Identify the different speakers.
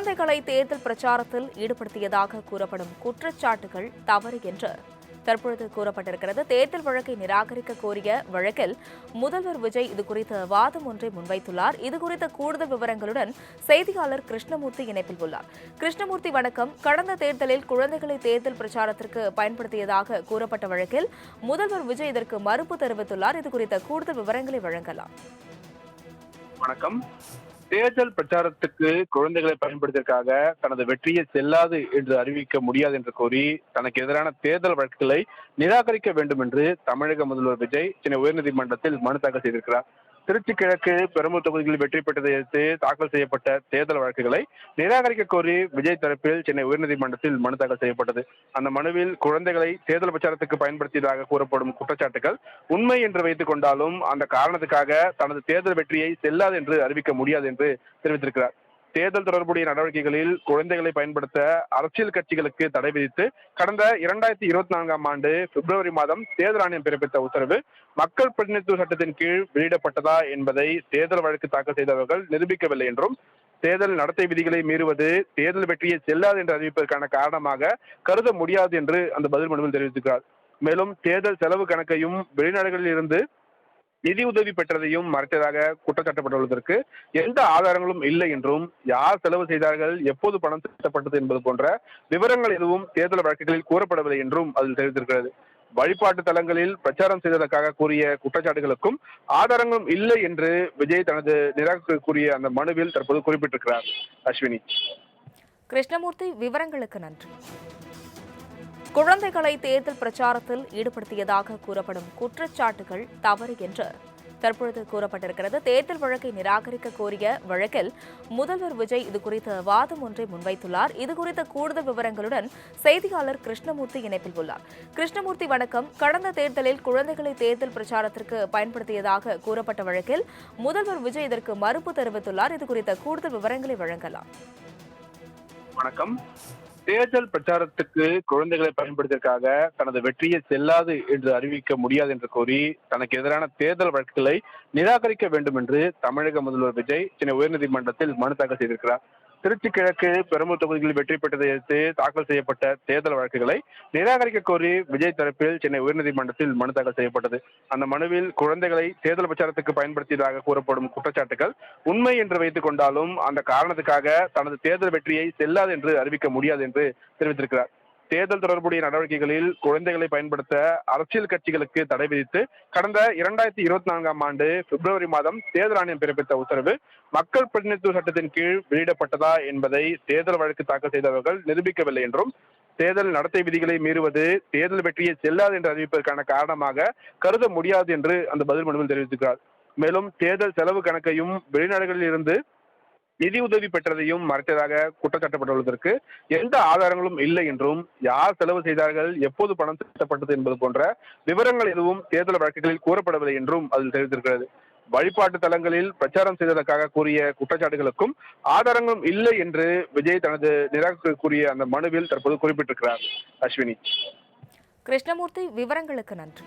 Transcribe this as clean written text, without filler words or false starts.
Speaker 1: குழந்தைகளை தேர்தல் பிரச்சாரத்தில் ஈடுபடுத்தியதாக கூறப்படும் குற்றச்சாட்டுகள் தவறு என்று தற்பொழுது கூறப்பட்டிருக்கிறது. தேர்தல் வழக்கை நிராகரிக்க கோரிய வழக்கில் முதல்வர் விஜய் இதுகுறித்த வாதம் ஒன்றை முன்வைத்துள்ளார். இதுகுறித்த கூடுதல் விவரங்களுடன் செய்தியாளர் கிருஷ்ணமூர்த்தி இணைப்பில் உள்ளார். கிருஷ்ணமூர்த்தி, வணக்கம். கடந்த தேர்தலில் குழந்தைகளை தேர்தல் பிரச்சாரத்திற்கு பயன்படுத்தியதாக கூறப்பட்ட வழக்கில் முதல்வர் விஜய் இதற்கு மறுப்பு தெரிவித்துள்ளார். இதுகுறித்த கூடுதல் விவரங்களை வழங்கலாம்.
Speaker 2: வணக்கம். தேர்தல் பிரச்சாரத்துக்கு குழந்தைகளை பயன்படுத்தியதற்காக தனது வெற்றியை செல்லாது என்று அறிவிக்க முடியாது என்று கூறி தனக்கு எதிரான தேர்தல் வழக்குகளை நிராகரிக்க வேண்டும் என்று தமிழக முதல்வர் விஜய் சென்னை உயர்நீதிமன்றத்தில் மனு தாக்கல் செய்திருக்கிறார். திருச்சி கிழக்கு பெரம்பூர் தொகுதிகளில் வெற்றி பெற்றதை அடுத்து தாக்கல் செய்யப்பட்ட தேர்தல் வழக்குகளை நிராகரிக்க கோரி விஜய் தரப்பில் சென்னை உயர்நீதிமன்றத்தில் மனு தாக்கல் செய்யப்பட்டது. அந்த மனுவில் குழந்தைகளை தேர்தல் பிரச்சாரத்துக்கு பயன்படுத்தியதாக கூறப்படும் குற்றச்சாட்டுகள் உண்மை என்று வைத்துக் கொண்டாலும் அந்த காரணத்துக்காக தனது தேர்தல் வெற்றியை செல்லாது என்று அறிவிக்க முடியாது என்று தெரிவித்திருக்கிறார். தேர்தல் தொடர்புடைய நடவடிக்கைகளில் குழந்தைகளை பயன்படுத்த அரசியல் கட்சிகளுக்கு தடை விதித்து கடந்த 2024ஆம் ஆண்டு பிப்ரவரி மாதம் தேர்தல் ஆணையம் பிறப்பித்த உத்தரவு மக்கள் பிரதிநிதித்துவ சட்டத்தின் கீழ் வெளியிடப்பட்டதா என்பதை தேர்தல் வழக்கு தாக்கல் செய்தவர்கள் நிரூபிக்கவில்லை என்றும் தேர்தல் நடத்தை விதிகளை மீறுவது தேர்தல் வெற்றியை செல்லாது என்று அறிவிப்பதற்கான காரணமாக கருத முடியாது என்று அந்த பதில் மனுவில் தெரிவித்திருக்கிறார். மேலும் தேர்தல் செலவு கணக்கையும் வெளிநாடுகளில் இருந்து நிதி உதவி பெற்றதையும் மறைத்ததாக குற்றச்சாட்டப்பட்டுள்ளதற்கு எந்த ஆதாரங்களும் இல்லை என்றும் யார் செலவு செய்தார்கள், எப்போது பணம் செலுத்தப்பட்டது என்பது போன்ற விவரங்கள் எதுவும் தேர்தல் வழக்குகளில் கூறப்படவில்லை என்றும் அதில் தெரிவித்திருக்கிறது. வழிபாட்டு தலங்களில் பிரச்சாரம் செய்ததற்காக கூறிய குற்றச்சாட்டுகளுக்கும் ஆதாரங்களும் இல்லை என்று விஜய் தனது நிராகரிக்க கூறிய அந்த மனுவில் தற்போது குறிப்பிட்டிருக்கிறார். அஸ்வினி.
Speaker 1: கிருஷ்ணமூர்த்தி, விவரங்களுக்கு நன்றி. குழந்தைகளை தேர்தல் பிரச்சாரத்தில் ஈடுபடுத்தியதாக கூறப்படும் குற்றச்சாட்டுகள் தவறு என்று தற்பொழுது கூறப்பட்டிருக்கிறது. தேர்தல் வழக்கை நிராகரிக்க கோரிய வழக்கில் முதல்வர் விஜய் இதுகுறித்த வாதம் ஒன்றை முன்வைத்துள்ளார். இதுகுறித்த கூடுதல் விவரங்களுடன் செய்தியாளர் கிருஷ்ணமூர்த்தி இணைப்பில் உள்ளார். கிருஷ்ணமூர்த்தி, வணக்கம். கடந்த தேர்தலில் குழந்தைகளை தேர்தல் பிரச்சாரத்திற்கு பயன்படுத்தியதாக கூறப்பட்ட வழக்கில் முதல்வர் விஜய் இதற்கு மறுப்பு தெரிவித்துள்ளார். இதுகுறித்த கூடுதல் விவரங்களை வழங்கலாம்.
Speaker 2: வணக்கம். தேர்தல் பிரச்சாரத்துக்கு குழந்தைகளை பயன்படுத்தியதற்காக தனது வெற்றியை செல்லாது என்று அறிவிக்க முடியாது என்று கூறி தனக்கு எதிரான தேர்தல் வழக்குகளை நிராகரிக்க வேண்டும் என்று தமிழக முதல்வர் விஜய் சென்னை உயர்நீதிமன்றத்தில் மனு தாக்கல் செய்திருக்கிறார். திருச்சி கிழக்கு பெரம்பூர் தொகுதிகளில் வெற்றி பெற்றதை அடுத்து தாக்கல் செய்யப்பட்ட தேர்தல் வழக்குகளை நிராகரிக்க கோரி விஜய் தரப்பில் சென்னை உயர்நீதிமன்றத்தில் மனு தாக்கல் செய்யப்பட்டது. அந்த மனுவில் குழந்தைகளை தேர்தல் பிரச்சாரத்துக்கு பயன்படுத்தியதாக கூறப்படும் குற்றச்சாட்டுகள் உண்மை என்று வைத்துக் கொண்டாலும் அந்த காரணத்துக்காக தனது தேர்தல் வெற்றியை செல்லாது என்று அறிவிக்க முடியாது என்று தெரிவித்திருக்கிறார். தேர்தல் தொடர்புடைய நடவடிக்கைகளில் குழந்தைகளை பயன்படுத்த அரசியல் கட்சிகளுக்கு தடை விதித்து கடந்த 2024ஆம் ஆண்டு பிப்ரவரி மாதம் தேர்தல் ஆணையம் பிறப்பித்த உத்தரவு மக்கள் பிரதிநிதித்துவ சட்டத்தின் கீழ் வெளியிடப்பட்டதா என்பதை தேர்தல் வழக்கு தாக்கல் செய்தவர்கள் நிரூபிக்கவில்லை என்றும் தேர்தல் நடத்தை விதிகளை மீறுவது தேர்தல் வெற்றியை செல்லாது என்று அறிவிப்பதற்கான காரணமாக கருத முடியாது என்று அந்த பதில் மனுவில் தெரிவித்திருக்கிறார். மேலும் தேர்தல் செலவு கணக்கையும் வெளிநாடுகளில் இருந்து நிதி உதவி பெற்றதையும் மறைத்ததாக குற்றச்சாட்டப்பட்டுள்ளதற்கு எந்த ஆதாரங்களும் இல்லை என்றும் யார் செலவு செய்தார்கள், எப்போது பணம் செலுத்தப்பட்டது என்பது போன்ற விவரங்கள் எதுவும் தேர்தல் வழக்குகளில் கூறப்படவில்லை என்றும் அதில் தெரிவித்திருக்கிறது. வழிபாட்டு தலங்களில் பிரச்சாரம் செய்ததற்காக கூறிய குற்றச்சாட்டுகளுக்கும் ஆதாரங்களும் இல்லை என்று விஜய் தனது நிராகரிக்க கூறிய அந்த மனுவில் தற்போது குறிப்பிட்டிருக்கிறார். அஸ்வினி.
Speaker 1: கிருஷ்ணமூர்த்தி, விவரங்களுக்கு நன்றி.